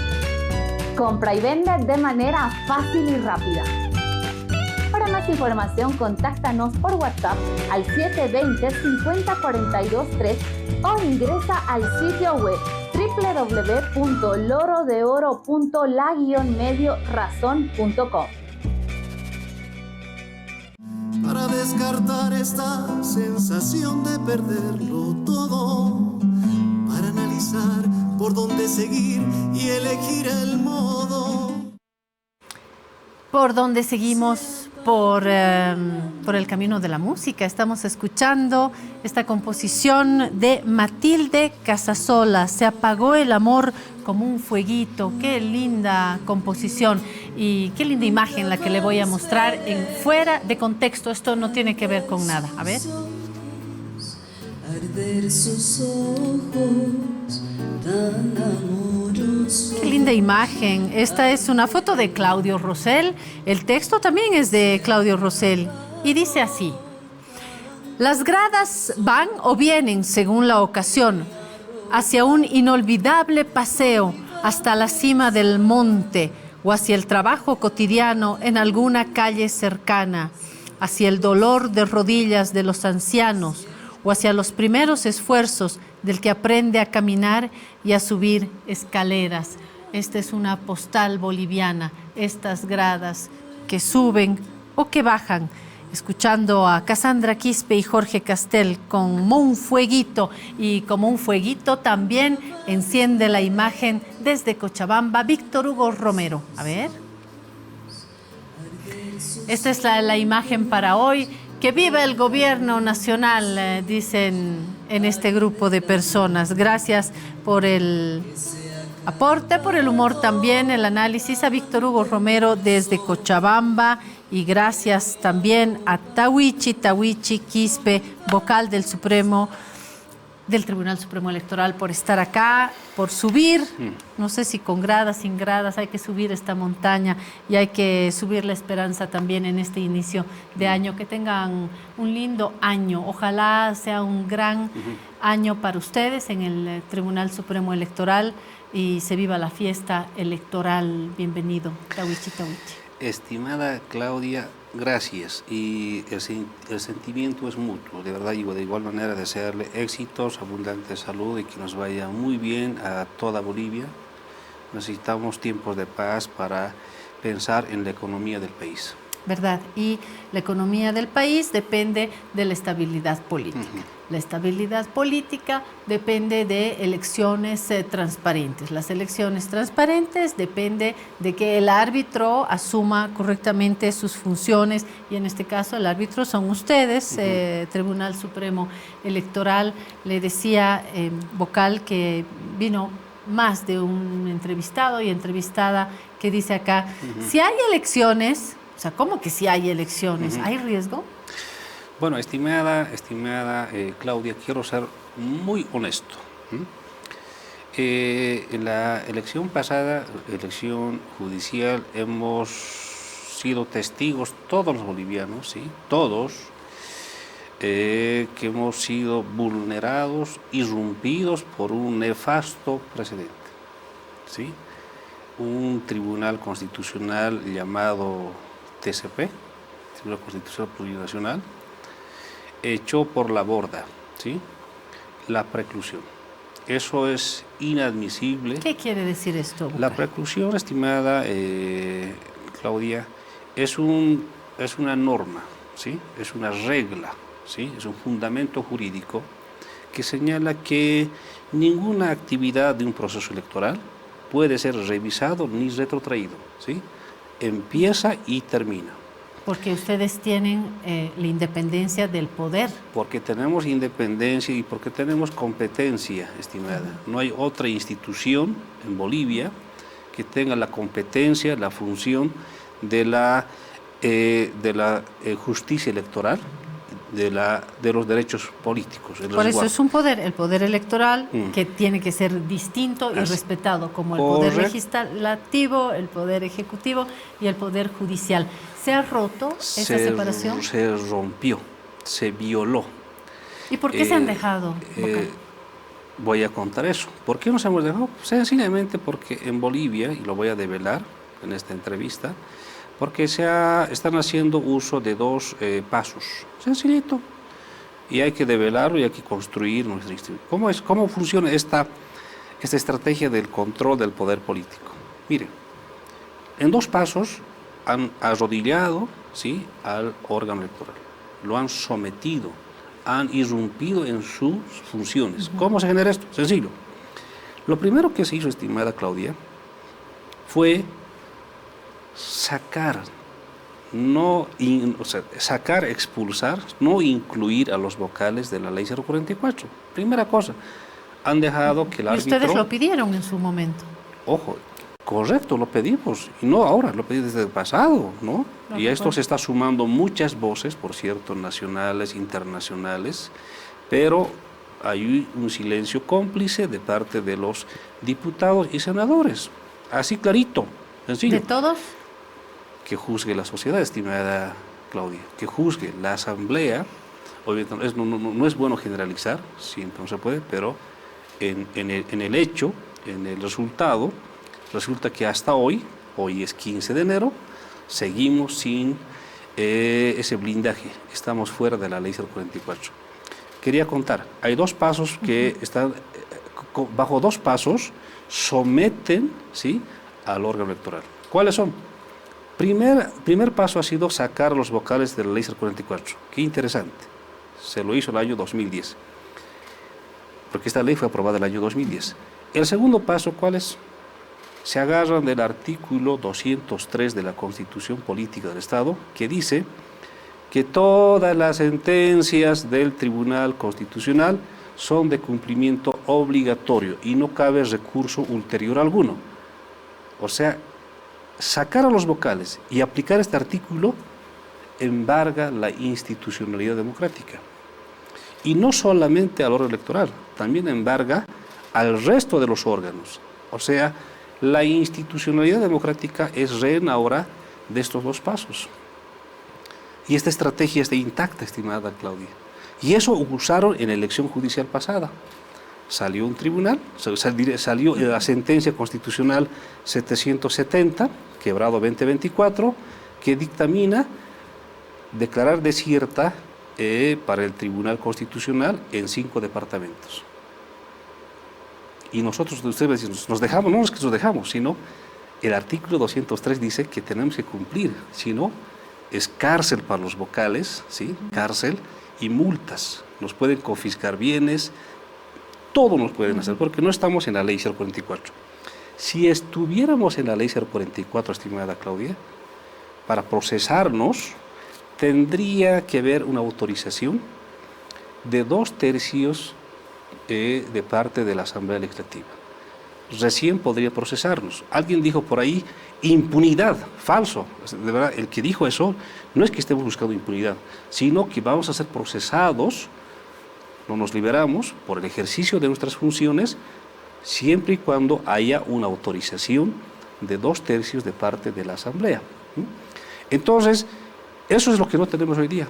Compra y vende de manera fácil y rápida. Para más información, contáctanos por WhatsApp al 720-5042-3 o ingresa al sitio web www.lorodeoro.la-mediorazón.com. Para descartar esta sensación de perderlo todo, para analizar por dónde seguir y elegir el modo. ¿Por dónde seguimos? Por el camino de la música. Estamos escuchando esta composición de Matilde Casasola, Se apagó el amor como un fueguito. Qué linda composición y qué linda imagen la que le voy a mostrar en fuera de contexto. Esto no tiene que ver con nada. A ver. Arder sus ojos tan amorosos. Qué linda imagen. Esta es una foto de Claudio Rosell. El texto también es de Claudio Rosell y dice así: las gradas van o vienen según la ocasión, hacia un inolvidable paseo hasta la cima del monte o hacia el trabajo cotidiano en alguna calle cercana, hacia el dolor de rodillas de los ancianos o hacia los primeros esfuerzos del que aprende a caminar y a subir escaleras. Esta es una postal boliviana, estas gradas que suben o que bajan. Escuchando a Cassandra Quispe y Jorge Castel como un fueguito, y como un fueguito también enciende la imagen desde Cochabamba Víctor Hugo Romero. A ver. Esta es la imagen para hoy. Que viva el gobierno nacional, dicen en este grupo de personas. Gracias por el aporte, por el humor también, el análisis, a Víctor Hugo Romero desde Cochabamba, y gracias también a Tawichi Quispe, vocal del Tribunal Supremo Electoral, por estar acá, por subir, no sé si con gradas, sin gradas, hay que subir esta montaña y hay que subir la esperanza también en este inicio de año. Que tengan un lindo año, ojalá sea un gran año para ustedes en el Tribunal Supremo Electoral y se viva la fiesta electoral. Bienvenido, Tawichi. Estimada Claudia, gracias, y el sentimiento es mutuo, de verdad, y de igual manera desearle éxitos, abundante salud y que nos vaya muy bien a toda Bolivia. Necesitamos tiempos de paz para pensar en la economía del país. ¿Verdad? Y la economía del país depende de la estabilidad política. La estabilidad política depende de elecciones transparentes. Las elecciones transparentes depende de que el árbitro asuma correctamente sus funciones, y en este caso el árbitro son ustedes, Tribunal Supremo Electoral. Le decía, vocal, que vino más de un entrevistado y entrevistada que dice acá, si hay elecciones, o sea, ¿cómo que si hay elecciones? ¿Hay riesgo? Bueno, estimada Claudia, quiero ser muy honesto. En la elección pasada, elección judicial, hemos sido testigos, todos los bolivianos, ¿sí? Todos, que hemos sido vulnerados, irrumpidos por un nefasto precedente, ¿sí? Un tribunal constitucional llamado TCP, Tribunal Constitucional Plurinacional, echó por la borda, ¿sí?, la preclusión. Eso es inadmisible. ¿Qué quiere decir esto, vocal? La preclusión, estimada Claudia, es una norma, ¿sí?, es una regla, ¿sí?, es un fundamento jurídico que señala que ninguna actividad de un proceso electoral puede ser revisado ni retrotraído, ¿sí?, empieza y termina. Porque ustedes tienen la independencia del poder. Porque tenemos independencia y porque tenemos competencia, estimada. No hay otra institución en Bolivia que tenga la competencia, la función de la justicia electoral, de los derechos políticos. Por eso es un poder, el poder electoral, que tiene que ser distinto y respetado, como el poder legislativo, el poder ejecutivo y el poder judicial. ¿Se ha roto esa separación? Se rompió, se violó. ¿Y por qué se han dejado? Voy a contar eso. ¿Por qué nos hemos dejado? Sencillamente porque en Bolivia, y lo voy a develar en esta entrevista, porque están haciendo uso de dos pasos, sencillito, y hay que develarlo y hay que construir nuestra institución. ¿Cómo funciona esta estrategia del control del poder político? Miren, en dos pasos han arrodillado, ¿sí?, al órgano electoral, lo han sometido, han irrumpido en sus funciones. ¿Cómo se genera esto? Sencillo. Lo primero que se hizo, estimada Claudia, fue expulsar, no incluir a los vocales de la ley 044. Primera cosa, han dejado que el árbitro... ¿Y ustedes lo pidieron en su momento? Ojo, correcto, lo pedimos, y no ahora, lo pedimos desde el pasado, ¿no? Y a esto se está sumando muchas voces, por cierto, nacionales, internacionales, pero hay un silencio cómplice de parte de los diputados y senadores, así clarito, sencillo. ¿De todos? Que juzgue la sociedad, estimada Claudia, que juzgue la asamblea. Obviamente no es bueno generalizar, siempre no se puede, pero en el hecho, en el resultado, resulta que hasta hoy es 15 de enero, seguimos sin ese blindaje, estamos fuera de la ley 044. Quería contar, hay dos pasos que están, bajo dos pasos, someten, ¿sí?, al órgano electoral. ¿Cuáles son? Primer paso ha sido sacar a los vocales de la ley 044. Qué interesante. Se lo hizo el año 2010. Porque esta ley fue aprobada el año 2010. El segundo paso, ¿cuál es? Se agarran del artículo 203 de la Constitución Política del Estado, que dice que todas las sentencias del Tribunal Constitucional son de cumplimiento obligatorio y no cabe recurso ulterior alguno. O sea, sacar a los vocales y aplicar este artículo embarga la institucionalidad democrática. Y no solamente al órgano electoral, también embarga al resto de los órganos. O sea, la institucionalidad democrática es rehén ahora de estos dos pasos. Y esta estrategia está intacta, estimada Claudia. Y eso usaron en la elección judicial pasada. Salió un tribunal, salió la sentencia constitucional 770, quebrado 2024, que dictamina declarar desierta para el Tribunal Constitucional en 5 departamentos. Y nosotros, ustedes dicen, nos dejamos, no es que nos dejamos, sino el artículo 203 dice que tenemos que cumplir, si no, es cárcel para los vocales, ¿sí? Cárcel y multas. Nos pueden confiscar bienes, todo nos pueden hacer, porque no estamos en la ley 044. Si estuviéramos en la ley 044, estimada Claudia, para procesarnos, tendría que haber una autorización de 2/3 de parte de la Asamblea Legislativa. Recién podría procesarnos. Alguien dijo por ahí, impunidad, falso. De verdad, el que dijo eso no es que estemos buscando impunidad, sino que vamos a ser procesados, no nos liberamos por el ejercicio de nuestras funciones, siempre y cuando haya una autorización de 2/3 de parte de la Asamblea. Entonces, eso es lo que no tenemos hoy día,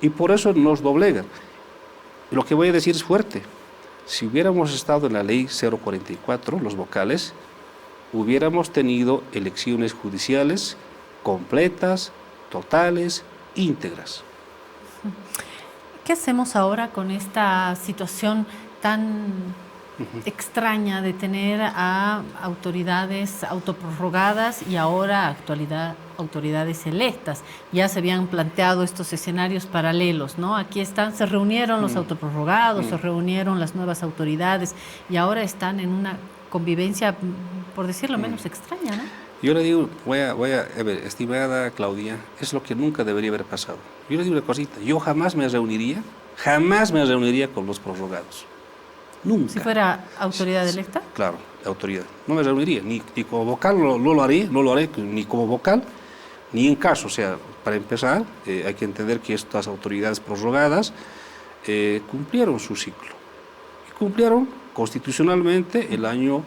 y por eso nos doblegan. Lo que voy a decir es fuerte. Si hubiéramos estado en la ley 044, los vocales, hubiéramos tenido elecciones judiciales completas, totales, íntegras. ¿Qué hacemos ahora con esta situación tan extraña de tener a autoridades autoprorrogadas y ahora autoridades electas? Ya se habían planteado estos escenarios paralelos, ¿no? Aquí están, se reunieron los autoprorrogados, se reunieron las nuevas autoridades y ahora están en una convivencia, por decirlo menos, extraña, ¿no? Yo le digo, voy a ver, estimada Claudia, es lo que nunca debería haber pasado. Yo le digo una cosita, yo jamás me reuniría con los prorrogados. Nunca. Si fuera autoridad electa. Claro, autoridad. No me reuniría, ni como vocal no lo haré, ni como vocal, ni en caso. O sea, para empezar, hay que entender que estas autoridades prorrogadas cumplieron su ciclo. Y cumplieron constitucionalmente el año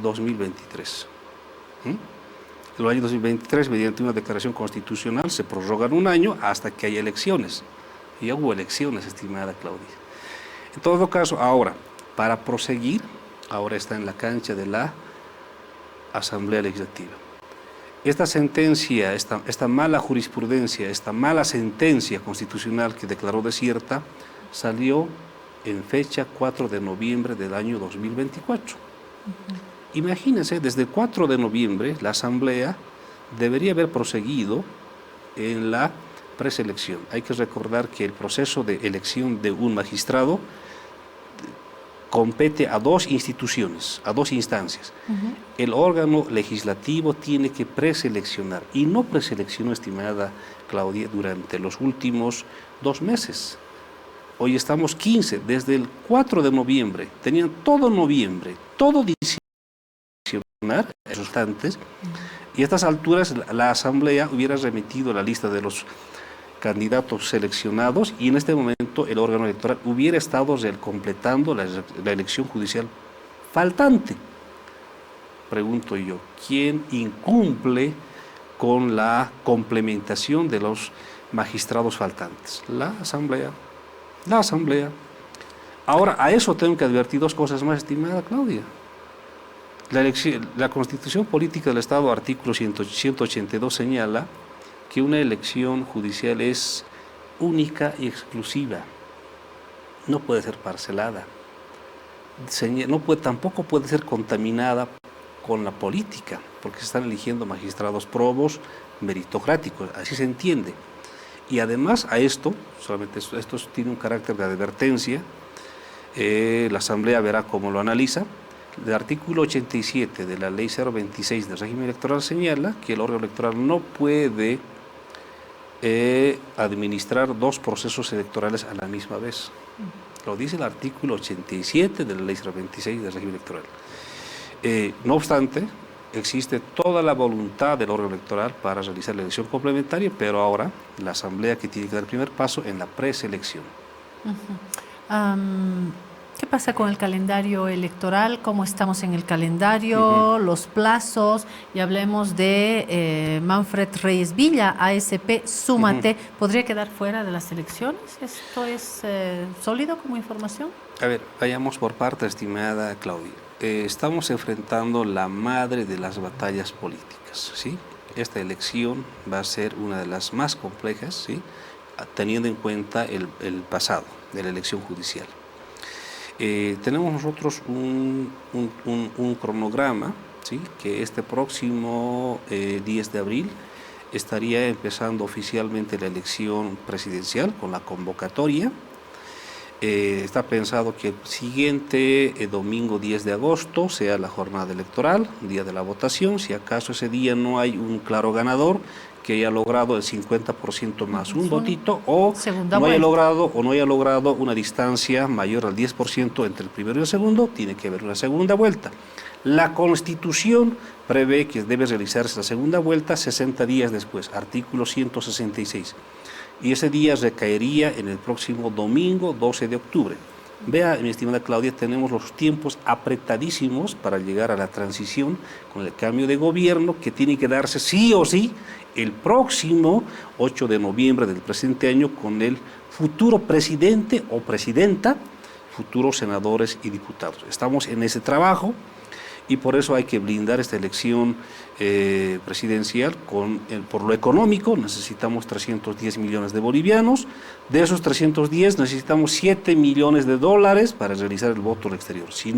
2023. El año 2023, mediante una declaración constitucional, se prorrogan un año hasta que haya elecciones. Y ya hubo elecciones, estimada Claudia. En todo caso, ahora, para proseguir, ahora está en la cancha de la Asamblea Legislativa. Esta sentencia, esta mala jurisprudencia, esta mala sentencia constitucional que declaró desierta, salió en fecha 4 de noviembre del año 2024. Imagínense, desde el 4 de noviembre la Asamblea debería haber proseguido en la preselección. Hay que recordar que el proceso de elección de un magistrado compete a 2 instituciones, a 2 instancias. El órgano legislativo tiene que preseleccionar y no preseleccionó, estimada Claudia, durante los últimos 2 meses. Hoy estamos 15, desde el 4 de noviembre, tenían todo noviembre, todo diciembre, resultantes, y a estas alturas la Asamblea hubiera remitido la lista de los candidatos seleccionados y en este momento el órgano electoral hubiera estado completando la elección judicial faltante. Pregunto yo, ¿quién incumple con la complementación de los magistrados faltantes? La Asamblea. La Asamblea. Ahora, a eso tengo que advertir 2 cosas más, estimada Claudia. La Constitución Política del Estado, artículo 182, señala que una elección judicial es única y exclusiva, no puede ser parcelada, tampoco puede ser contaminada con la política, porque se están eligiendo magistrados probos, meritocráticos, así se entiende. Y además a esto, solamente esto tiene un carácter de advertencia, la Asamblea verá cómo lo analiza. El artículo 87 de la Ley 026 del régimen electoral señala que el órgano electoral no puede administrar 2 procesos electorales a la misma vez. lo dice el artículo 87 de la Ley 026 del régimen electoral. No obstante, existe toda la voluntad del órgano electoral para realizar la elección complementaria, pero ahora la Asamblea que tiene que dar el primer paso en la preselección. ¿Qué pasa con el calendario electoral? ¿Cómo estamos en el calendario? Los plazos. Y hablemos de Manfred Reyes Villa, ASP, Súmate. ¿Podría quedar fuera de las elecciones? ¿Esto es sólido como información? A ver, vayamos por parte, estimada Claudia. Estamos enfrentando la madre de las batallas políticas, ¿sí? Esta elección va a ser una de las más complejas, ¿sí? Teniendo en cuenta el pasado de la elección judicial. Tenemos nosotros un cronograma, ¿sí? Que este próximo 10 de abril estaría empezando oficialmente la elección presidencial con la convocatoria. Está pensado que el siguiente domingo 10 de agosto sea la jornada electoral, día de la votación. Si acaso ese día no hay un claro ganador que haya logrado el 50% más un votito, o no haya logrado una distancia mayor al 10% entre el primero y el segundo, tiene que haber una segunda vuelta. La Constitución prevé que debe realizarse la segunda vuelta 60 días después, artículo 166. Y ese día recaería en el próximo domingo 12 de octubre. Vea, mi estimada Claudia, tenemos los tiempos apretadísimos para llegar a la transición con el cambio de gobierno que tiene que darse sí o sí el próximo 8 de noviembre del presente año con el futuro presidente o presidenta, futuros senadores y diputados. Estamos en ese trabajo y por eso hay que blindar esta elección presidencial por lo económico. Necesitamos 310 millones de bolivianos. De esos 310 necesitamos 7 millones de dólares para realizar el voto al exterior. Si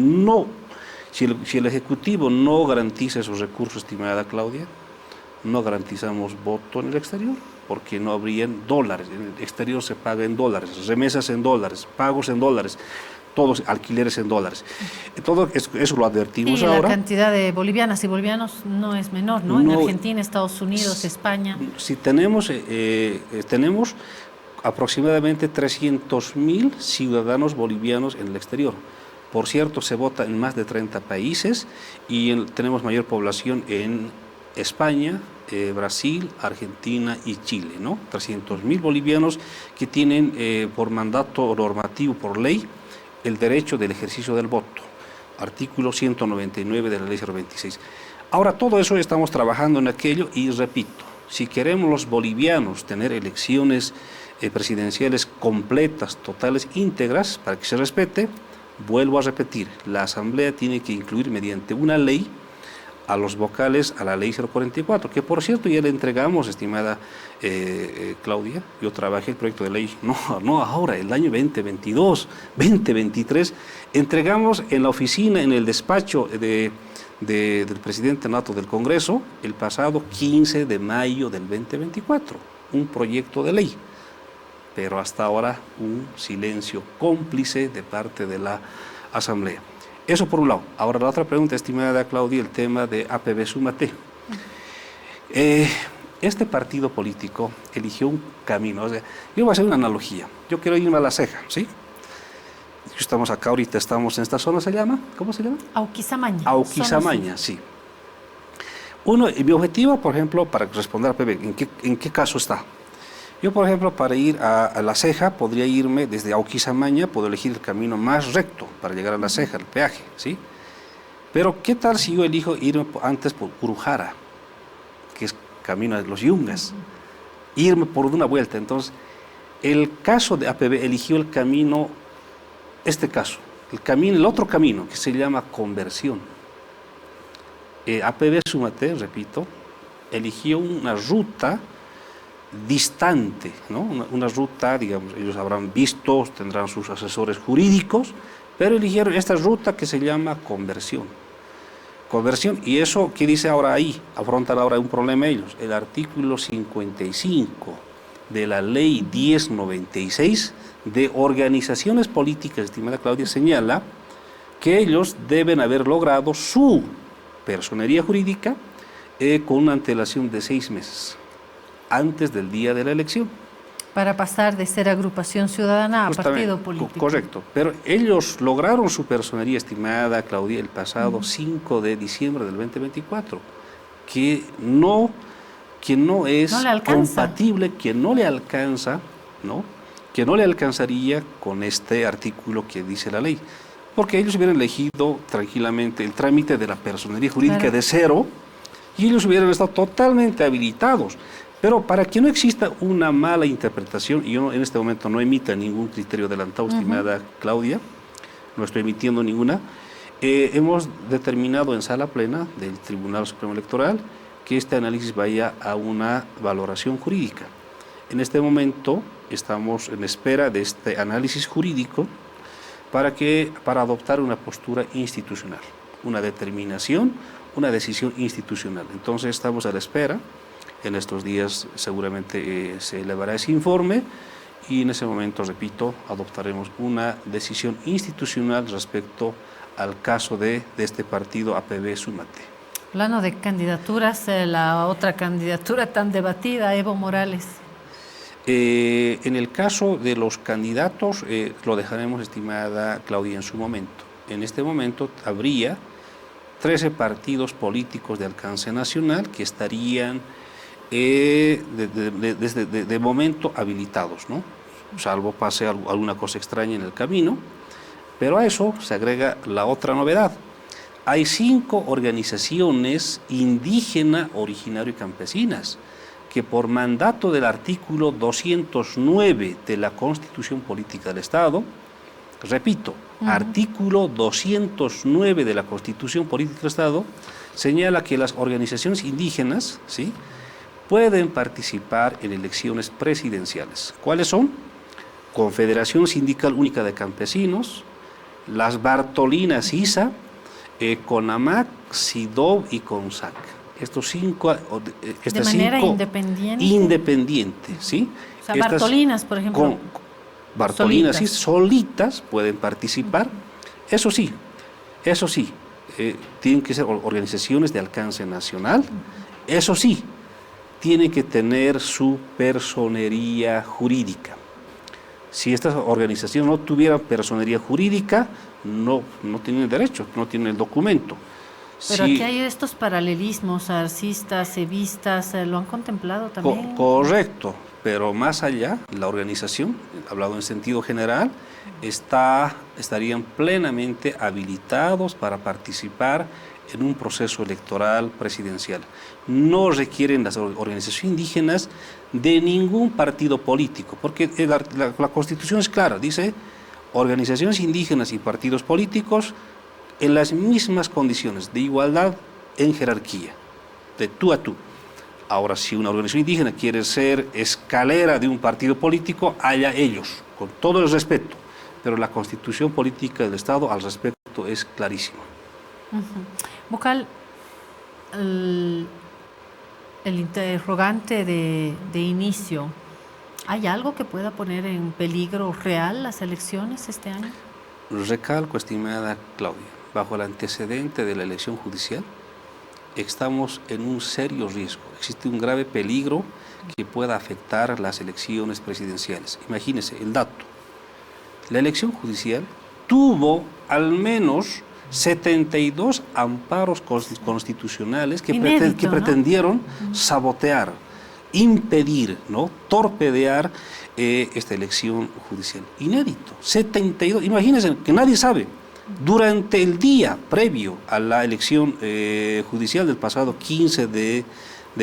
el Ejecutivo no garantiza esos recursos, estimada Claudia, no garantizamos voto en el exterior, porque no habrían dólares. En el exterior se paga en dólares, remesas en dólares, pagos en dólares, todos alquileres en dólares. Todo eso lo advertimos ahora. Y la cantidad de bolivianas y bolivianos no es menor, ¿no? En Argentina, Estados Unidos, España. Si tenemos aproximadamente 300.000 ciudadanos bolivianos en el exterior. Por cierto, se vota en más de 30 países y tenemos mayor población en España, Brasil, Argentina y Chile, ¿no? 300.000 bolivianos que tienen por mandato normativo, por ley, el derecho del ejercicio del voto, artículo 199 de la Ley 026. Ahora, todo eso estamos trabajando en aquello y repito, si queremos los bolivianos tener elecciones presidenciales completas, totales, íntegras, para que se respete, vuelvo a repetir, la Asamblea tiene que incluir mediante una ley a los vocales a la Ley 044, que por cierto ya le entregamos, estimada Claudia. Yo trabajé el proyecto de ley, no ahora, el año 2022, 2023, entregamos en la oficina, en el despacho del presidente nato del Congreso, el pasado 15 de mayo del 2024, un proyecto de ley, pero hasta ahora un silencio cómplice de parte de la Asamblea. Eso por un lado. Ahora la otra pregunta, estimada Claudia, el tema de APB Súmate. Este partido político eligió un camino. O sea, yo voy a hacer una analogía. Yo quiero irme a La Ceja, ¿sí? Estamos acá ahorita, estamos en esta zona, ¿se llama? ¿Cómo se llama? Auquisamaña. Auquisamaña, sí. Mi objetivo, por ejemplo, para responder a APB, ¿en qué caso está? Yo, por ejemplo, para ir a La Ceja, podría irme desde Auquisamaña, puedo elegir el camino más recto para llegar a La Ceja, el peaje, ¿sí? Pero, ¿qué tal si yo elijo irme antes por Urujara, que es camino de los Yungas, irme por una vuelta? Entonces, el caso de APB eligió el camino, el otro camino, que se llama conversión. APB Súmate, repito, eligió una ruta distante, ¿no? Una ruta, digamos, ellos habrán visto, tendrán sus asesores jurídicos, pero eligieron esta ruta que se llama conversión. Conversión, y eso, ¿qué dice ahora ahí? Afrontan ahora un problema ellos. El artículo 55 de la Ley 1096 de organizaciones políticas, estimada Claudia, señala que ellos deben haber logrado su personería jurídica con una antelación de 6 meses. Antes del día de la elección. Para pasar de ser agrupación ciudadana a partido político. Correcto, pero ellos lograron su personería, estimada Claudia, el pasado 5 de diciembre del 2024, que no es compatible, que no le alcanza, ¿no? Que no le alcanzaría con este artículo que dice la ley, porque ellos hubieran elegido tranquilamente el trámite de la personería jurídica de cero y ellos hubieran estado totalmente habilitados. Pero para que no exista una mala interpretación, y yo en este momento no emita ningún criterio adelantado, estimada Claudia, no estoy emitiendo ninguna, hemos determinado en sala plena del Tribunal Supremo Electoral que este análisis vaya a una valoración jurídica. En este momento estamos en espera de este análisis jurídico para adoptar una postura institucional, una determinación, una decisión institucional. Entonces estamos a la espera. En estos días seguramente se elevará ese informe y en ese momento, repito, adoptaremos una decisión institucional respecto al caso de este partido APB Sumate. Hablando de candidaturas, la otra candidatura tan debatida, Evo Morales. En el caso de los candidatos, lo dejaremos, estimada Claudia, en su momento. En este momento habría 13 partidos políticos de alcance nacional que estarían de momento habilitados, ¿no? Salvo pase alguna cosa extraña en el camino, pero a eso se agrega la otra novedad. Hay 5 organizaciones indígena, originario y campesinas que por mandato del artículo 209 de la Constitución Política del Estado, repito, artículo 209 de la Constitución Política del Estado, señala que las organizaciones indígenas, ¿sí?, pueden participar en elecciones presidenciales. ¿Cuáles son? Confederación Sindical Única de Campesinos, las Bartolinas ISA, CONAMAC, SIDOB y CONSAC. Estos 5... de manera independiente. Independiente, ¿sí? O sea, Bartolinas, por ejemplo. Bartolinas solitas pueden participar. Eso sí, tienen que ser organizaciones de alcance nacional. Eso sí, tiene que tener su personería jurídica. Si estas organizaciones no tuvieran personería jurídica, no tienen derecho, no tienen el documento. Pero aquí hay estos paralelismos, arcistas, evistas, ¿lo han contemplado también? Correcto, pero más allá, la organización, hablado en sentido general, estarían plenamente habilitados para participar en un proceso electoral presidencial. No requieren las organizaciones indígenas de ningún partido político, porque la Constitución es clara, dice organizaciones indígenas y partidos políticos en las mismas condiciones de igualdad en jerarquía, de tú a tú. Ahora, si una organización indígena quiere ser escalera de un partido político, allá ellos, con todo el respeto, pero la Constitución Política del Estado al respecto es clarísima. Vocal, el interrogante de inicio, ¿hay algo que pueda poner en peligro real las elecciones este año? Recalco, estimada Claudia, bajo el antecedente de la elección judicial, estamos en un serio riesgo. Existe un grave peligro que pueda afectar las elecciones presidenciales. Imagínense el dato. La elección judicial tuvo al menos 72 amparos constitucionales que pretendieron sabotear, impedir, ¿no?, torpedear esta elección judicial. Inédito, 72, imagínense que nadie sabe. Durante el día previo a la elección judicial del pasado 15 de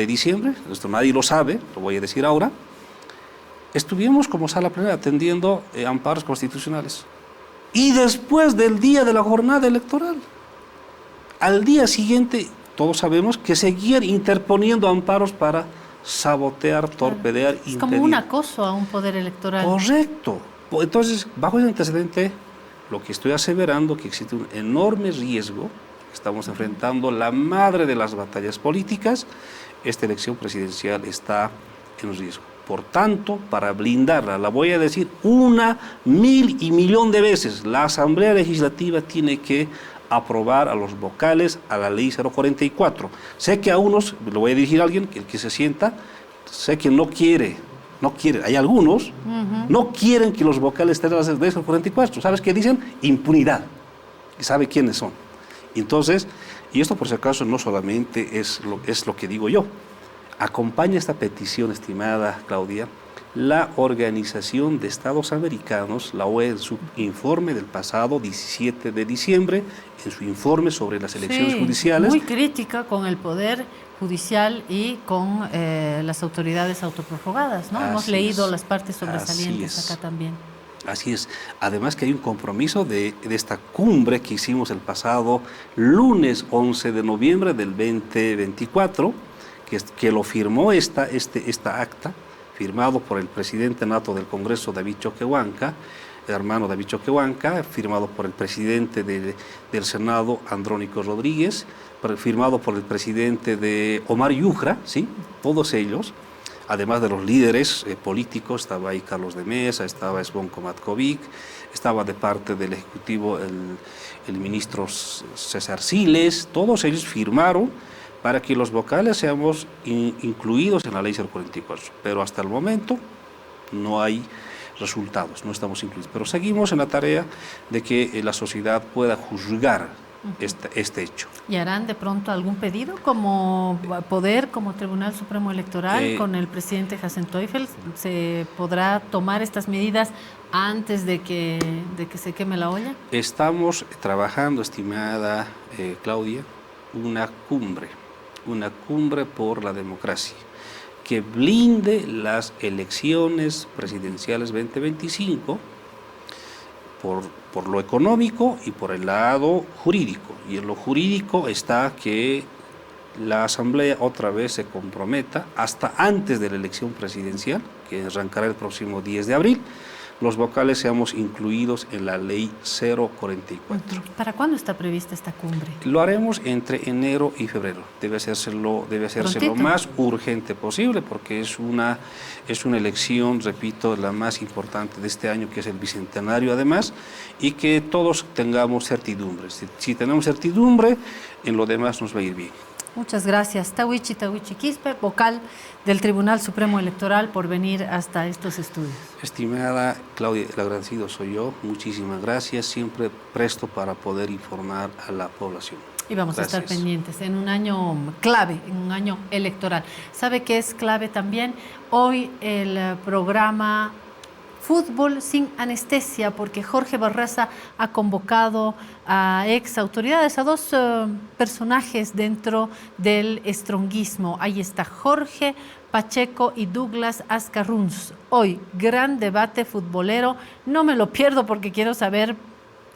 diciembre, esto nadie lo sabe, lo voy a decir ahora, estuvimos como sala plena atendiendo amparos constitucionales. Y después del día de la jornada electoral, al día siguiente, todos sabemos que seguían interponiendo amparos para sabotear, torpedear, impedir. Es como un acoso a un poder electoral. Correcto. Entonces, bajo ese antecedente, lo que estoy aseverando que existe un enorme riesgo, estamos enfrentando la madre de las batallas políticas, esta elección presidencial está en riesgo. Por tanto, para blindarla, la voy a decir 1, 1000 y millón de veces, la Asamblea Legislativa tiene que aprobar a los vocales a la ley 044. Sé que a unos, lo voy a dirigir a alguien, el que se sienta, sé que no quiere No quieren, hay algunos, no quieren que los vocales estén a las 10:44. ¿Sabes qué dicen? Impunidad. ¿Y sabe quiénes son? Entonces, y esto por si acaso no solamente es lo que digo yo. Acompaña esta petición, estimada Claudia, la Organización de Estados Americanos, la OEA, en su informe del pasado 17 de diciembre, en su informe sobre las elecciones judiciales. Muy crítica con el Poder Judicial y con las autoridades autoprorrogadas, ¿no? Hemos leído las partes sobresalientes acá también. Así es. Además que hay un compromiso de esta cumbre que hicimos el pasado lunes 11 de noviembre del 2024, que lo firmó esta acta, firmado por el presidente nato del Congreso, David Choquehuanca, el hermano David Choquehuanca, firmado por el presidente del Senado, Andrónico Rodríguez, firmado por el presidente de Omar Yujra, ¿sí? Todos ellos, además de los líderes políticos, estaba ahí Carlos de Mesa, estaba Zvonko Matkovic, estaba de parte del Ejecutivo el ministro César Siles, todos ellos firmaron para que los vocales seamos incluidos en la ley 044. Pero hasta el momento no hay resultados, no estamos incluidos. Pero seguimos en la tarea de que la sociedad pueda juzgar este hecho. ¿Y harán de pronto algún pedido como poder, como Tribunal Supremo Electoral, con el presidente Hassan Teufel? ¿Se podrá tomar estas medidas antes de que se queme la olla? Estamos trabajando, estimada Claudia, una cumbre por la democracia, que blinde las elecciones presidenciales 2025 por lo económico y por el lado jurídico. Y en lo jurídico está que la Asamblea otra vez se comprometa hasta antes de la elección presidencial, que arrancará el próximo 10 de abril, los vocales seamos incluidos en la ley 044. ¿Para cuándo está prevista esta cumbre? Lo haremos entre enero y febrero. Debe hacerse lo más urgente posible, porque es una elección, repito, la más importante de este año, que es el bicentenario además, y que todos tengamos certidumbre. Si tenemos certidumbre, en lo demás nos va a ir bien. Muchas gracias, Tawichi Quispe, vocal del Tribunal Supremo Electoral, por venir hasta estos estudios. Estimada Claudia, el agradecido soy yo. Muchísimas gracias, siempre presto para poder informar a la población. Y vamos a estar pendientes en un año clave, en un año electoral. ¿Sabe qué es clave también? Hoy el programa Fútbol sin anestesia, porque Jorge Barraza ha convocado a ex autoridades, a dos personajes dentro del stronguismo. Ahí está Jorge Pacheco y Douglas Ascarruns. Hoy, gran debate futbolero. No me lo pierdo porque quiero saber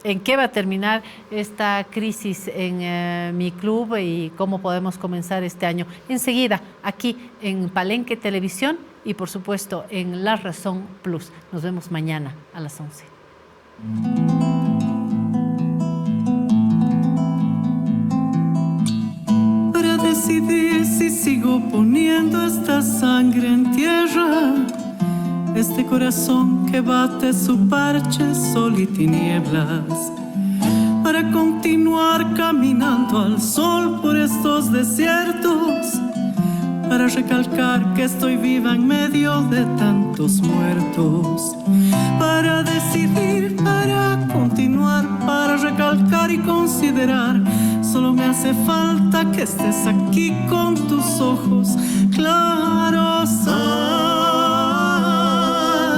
en qué va a terminar esta crisis en mi club y cómo podemos comenzar este año. Enseguida, aquí en Palenque Televisión y por supuesto en La Razón Plus. Nos vemos mañana a las 11. Para decidir si sigo poniendo esta sangre en tierra, este corazón que bate su parche, sol y tinieblas, para continuar caminando al sol por estos desiertos, para recalcar que estoy viva en medio de tantos muertos, para decidir, para continuar, para recalcar y considerar. Solo me hace falta que estés aquí con tus ojos claros.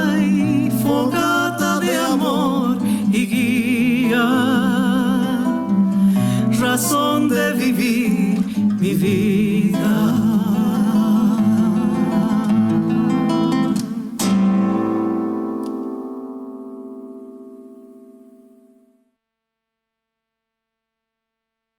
Ay, fogata de amor y guía, razón de vivir.